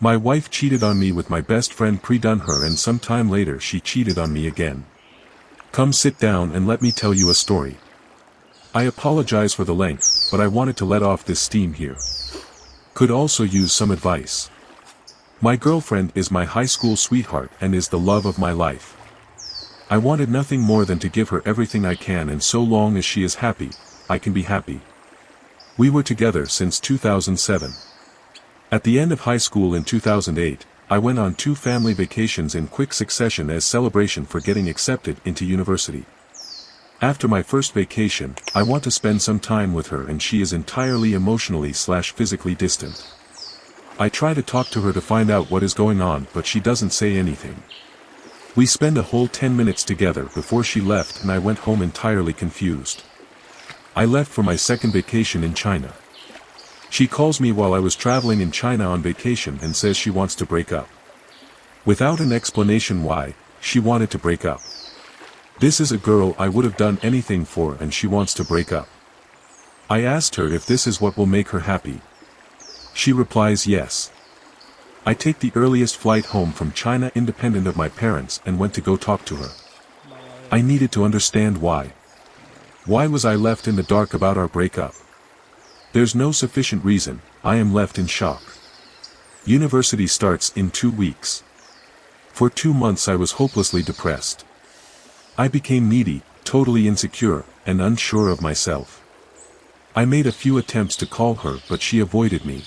My wife cheated on me with my best friend pre-done her, and some time later she cheated on me again. Come sit down and let me tell you a story. I apologize for the length, but I wanted to let off this steam here. Could also use some advice. My girlfriend is my high school sweetheart and is the love of my life. I wanted nothing more than to give her everything I can, and so long as she is happy, I can be happy. We were together since 2007. At the end of high school in 2008, I went on 2 family vacations in quick succession as celebration for getting accepted into university. After my first vacation, I want to spend some time with her, and she is entirely emotionally/physically distant. I try to talk to her to find out what is going on, but she doesn't say anything. We spend a whole 10 minutes together before she left, and I went home entirely confused. I left for my second vacation in China. She calls me while I was traveling in China on vacation and says she wants to break up. Without an explanation why, she wanted to break up. This is a girl I would have done anything for, and she wants to break up. I asked her if this is what will make her happy. She replies yes. I take the earliest flight home from China independent of my parents and went to go talk to her. I needed to understand why. Why was I left in the dark about our breakup? There's no sufficient reason. I am left in shock. University starts in 2 weeks. For 2 months I was hopelessly depressed. I became needy, totally insecure, and unsure of myself. I made a few attempts to call her, but she avoided me.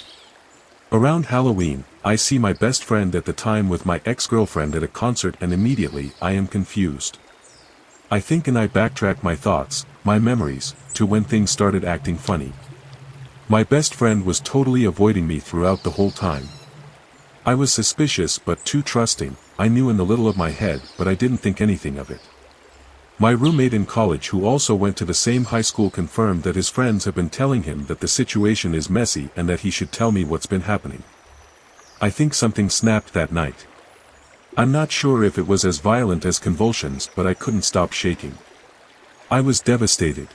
Around Halloween, I see my best friend at the time with my ex-girlfriend at a concert, and immediately I am confused. I think and I backtrack my thoughts, my memories, to when things started acting funny. My best friend was totally avoiding me throughout the whole time. I was suspicious but too trusting. I knew in the little of my head, but I didn't think anything of it. My roommate in college, who also went to the same high school, confirmed that his friends have been telling him that the situation is messy and that he should tell me what's been happening. I think something snapped that night. I'm not sure if it was as violent as convulsions, but I couldn't stop shaking. I was devastated.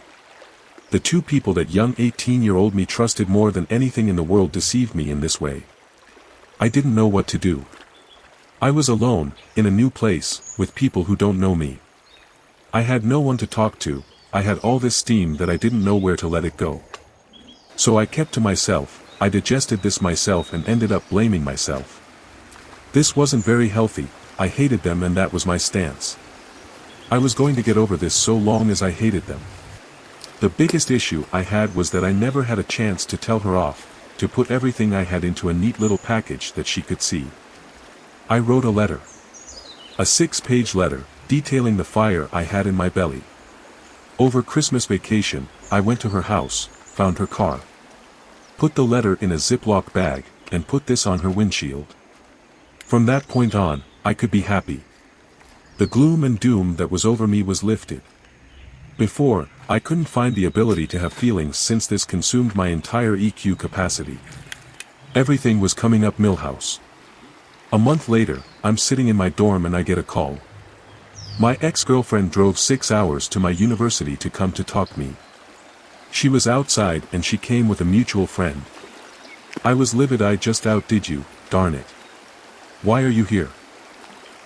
The 2 people that young 18-year-old me trusted more than anything in the world deceived me in this way. I didn't know what to do. I was alone, in a new place, with people who don't know me. I had no one to talk to. I had all this steam that I didn't know where to let it go. So I kept to myself. I digested this myself and ended up blaming myself. This wasn't very healthy. I hated them, and that was my stance. I was going to get over this so long as I hated them. The biggest issue I had was that I never had a chance to tell her off, to put everything I had into a neat little package that she could see. I wrote a letter. A 6-page letter, detailing the fire I had in my belly. Over Christmas vacation, I went to her house, found her car. Put the letter in a Ziploc bag, and put this on her windshield. From that point on, I could be happy. The gloom and doom that was over me was lifted. Before, I couldn't find the ability to have feelings, since this consumed my entire EQ capacity. Everything was coming up Milhouse. A month later, I'm sitting in my dorm and I get a call. My ex-girlfriend drove 6 hours to my university to come to talk to me. She was outside and she came with a mutual friend. I was livid. I just outdid you, darn it. Why are you here?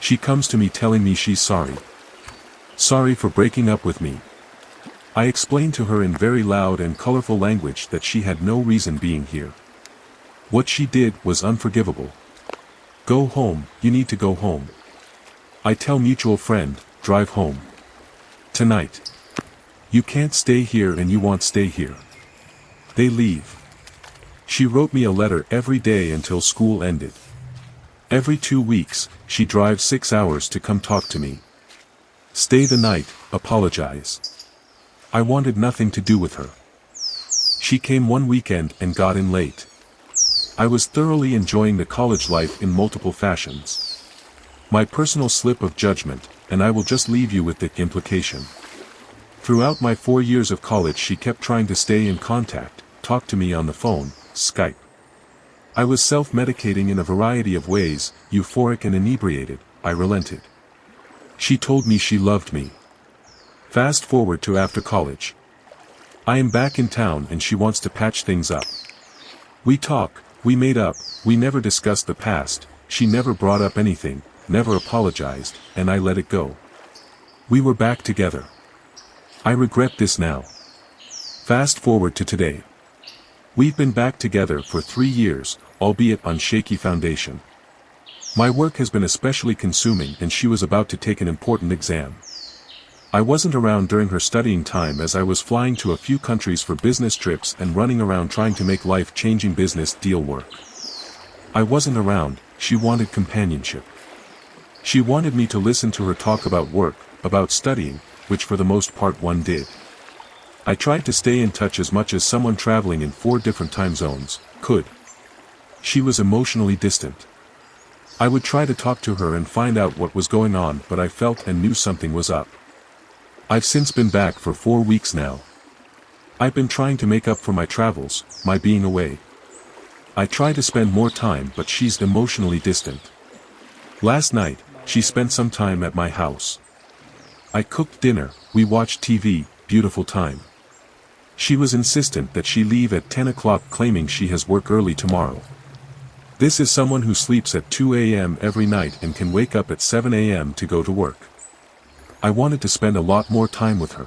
She comes to me telling me she's sorry. Sorry for breaking up with me. I explained to her in very loud and colorful language that she had no reason being here. What she did was unforgivable. Go home, you need to go home. I tell mutual friend, drive home. Tonight. You can't stay here and you won't stay here. They leave. She wrote me a letter every day until school ended. Every 2 weeks, she drives 6 hours to come talk to me. Stay the night, apologize. I wanted nothing to do with her. She came one weekend and got in late. I was thoroughly enjoying the college life in multiple fashions. My personal slip of judgment, and I will just leave you with the implication. Throughout my 4 years of college she kept trying to stay in contact, talk to me on the phone, Skype. I was self-medicating in a variety of ways, euphoric and inebriated. I relented. She told me she loved me. Fast forward to after college. I am back in town and she wants to patch things up. We talk, We made up, we never discussed the past, she never brought up anything, never apologized, and I let it go. We were back together. I regret this now. Fast forward to today. We've been back together for 3 years, albeit on shaky foundation. My work has been especially consuming and she was about to take an important exam. I wasn't around during her studying time as I was flying to a few countries for business trips and running around trying to make life-changing business deal work. I wasn't around, she wanted companionship. She wanted me to listen to her talk about work, about studying, which for the most part one did. I tried to stay in touch as much as someone traveling in 4 different time zones could. She was emotionally distant. I would try to talk to her and find out what was going on, but I felt and knew something was up. I've since been back for 4 weeks now. I've been trying to make up for my travels, my being away. I try to spend more time, but she's emotionally distant. Last night, she spent some time at my house. I cooked dinner, we watched TV, beautiful time. She was insistent that she leave at 10 o'clock, claiming she has work early tomorrow. This is someone who sleeps at 2 a.m. every night and can wake up at 7 a.m. to go to work. I wanted to spend a lot more time with her.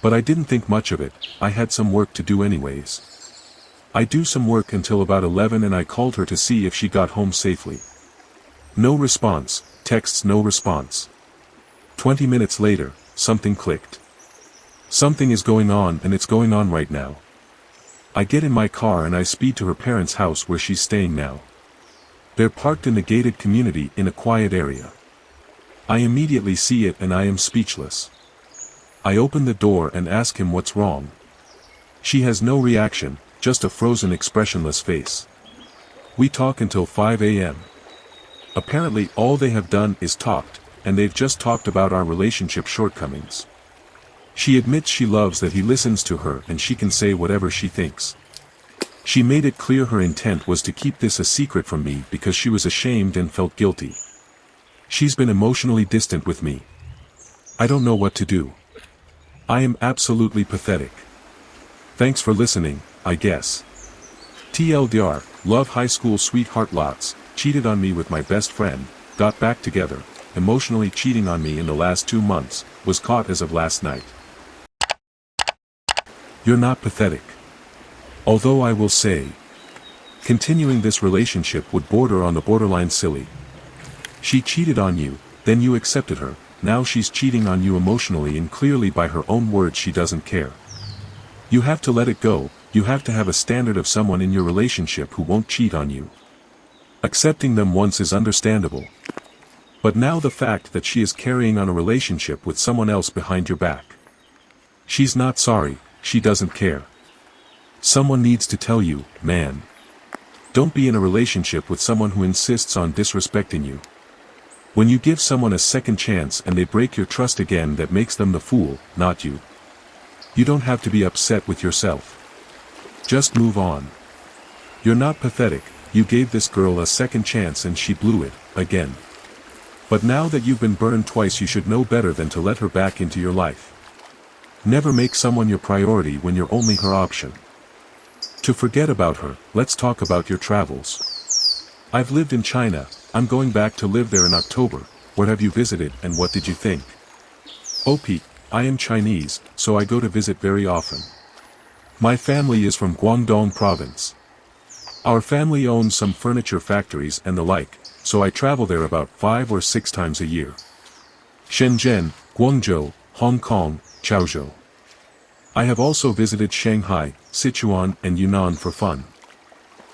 But I didn't think much of it, I had some work to do anyways. I do some work until about 11 and I called her to see if she got home safely. No response, texts no response. 20 minutes later, something clicked. Something is going on and it's going on right now. I get in my car and I speed to her parents' house where she's staying now. They're parked in the gated community in a quiet area. I immediately see it and I am speechless. I open the door and ask him what's wrong. She has no reaction, just a frozen expressionless face. We talk until 5 a.m. Apparently all they have done is talked, and they've just talked about our relationship shortcomings. She admits she loves that he listens to her and she can say whatever she thinks. She made it clear her intent was to keep this a secret from me because she was ashamed and felt guilty. She's been emotionally distant with me. I don't know what to do. I am absolutely pathetic. Thanks for listening, I guess. TLDR, love high school sweetheart lots, cheated on me with my best friend, got back together, emotionally cheating on me in the last 2 months, was caught as of last night. You're not pathetic. Although I will say, continuing this relationship would border on the borderline silly. She cheated on you, then you accepted her, now she's cheating on you emotionally and clearly by her own words she doesn't care. You have to let it go, you have to have a standard of someone in your relationship who won't cheat on you. Accepting them once is understandable. But now the fact that she is carrying on a relationship with someone else behind your back. She's not sorry, she doesn't care. Someone needs to tell you, man. Don't be in a relationship with someone who insists on disrespecting you. When you give someone a second chance and they break your trust again, that makes them the fool, not you. You don't have to be upset with yourself. Just move on. You're not pathetic, you gave this girl a second chance and she blew it, again. But now that you've been burned twice, you should know better than to let her back into your life. Never make someone your priority when you're only her option. To forget about her, let's talk about your travels. I've lived in China, I'm going back to live there in October. What have you visited and what did you think? OP, I am Chinese, so I go to visit very often. My family is from Guangdong province. Our family owns some furniture factories and the like, so I travel there about 5 or 6 times a year. Shenzhen, Guangzhou, Hong Kong, Chaozhou. I have also visited Shanghai, Sichuan and Yunnan for fun.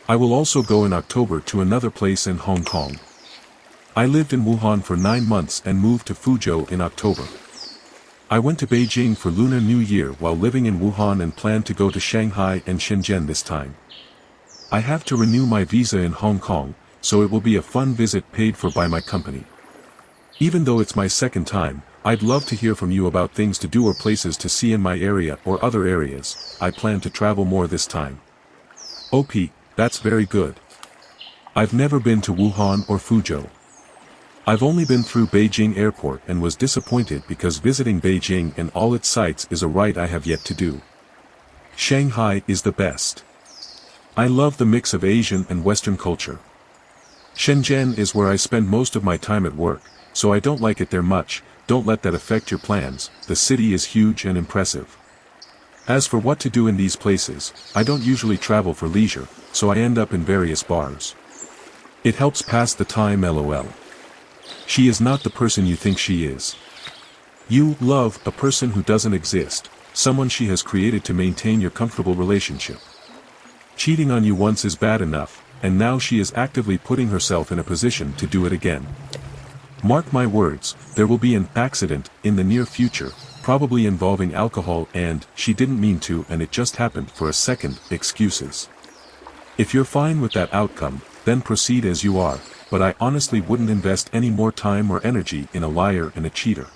I will also go in October to another place in Hong Kong. I lived in Wuhan for 9 months and moved to Fuzhou in October. I went to Beijing for Lunar New Year while living in Wuhan and plan to go to Shanghai and Shenzhen this time. I have to renew my visa in Hong Kong, so it will be a fun visit paid for by my company. Even though it's my second time, I'd love to hear from you about things to do or places to see in my area or other areas. I plan to travel more this time. OP, that's very good. I've never been to Wuhan or Fuzhou. I've only been through Beijing airport and was disappointed because visiting Beijing and all its sites is a rite I have yet to do. Shanghai is the best. I love the mix of Asian and Western culture. Shenzhen is where I spend most of my time at work, so I don't like it there much. Don't let that affect your plans. The city is huge and impressive. As for what to do in these places, I don't usually travel for leisure, so I end up in various bars. It helps pass the time, lol. She is not the person you think she is. You love a person who doesn't exist, someone she has created to maintain your comfortable relationship. Cheating on you once is bad enough, and now she is actively putting herself in a position to do it again. Mark my words, there will be an accident in the near future, probably involving alcohol and, she didn't mean to and it just happened for a second, excuses. If you're fine with that outcome, then proceed as you are, but I honestly wouldn't invest any more time or energy in a liar and a cheater.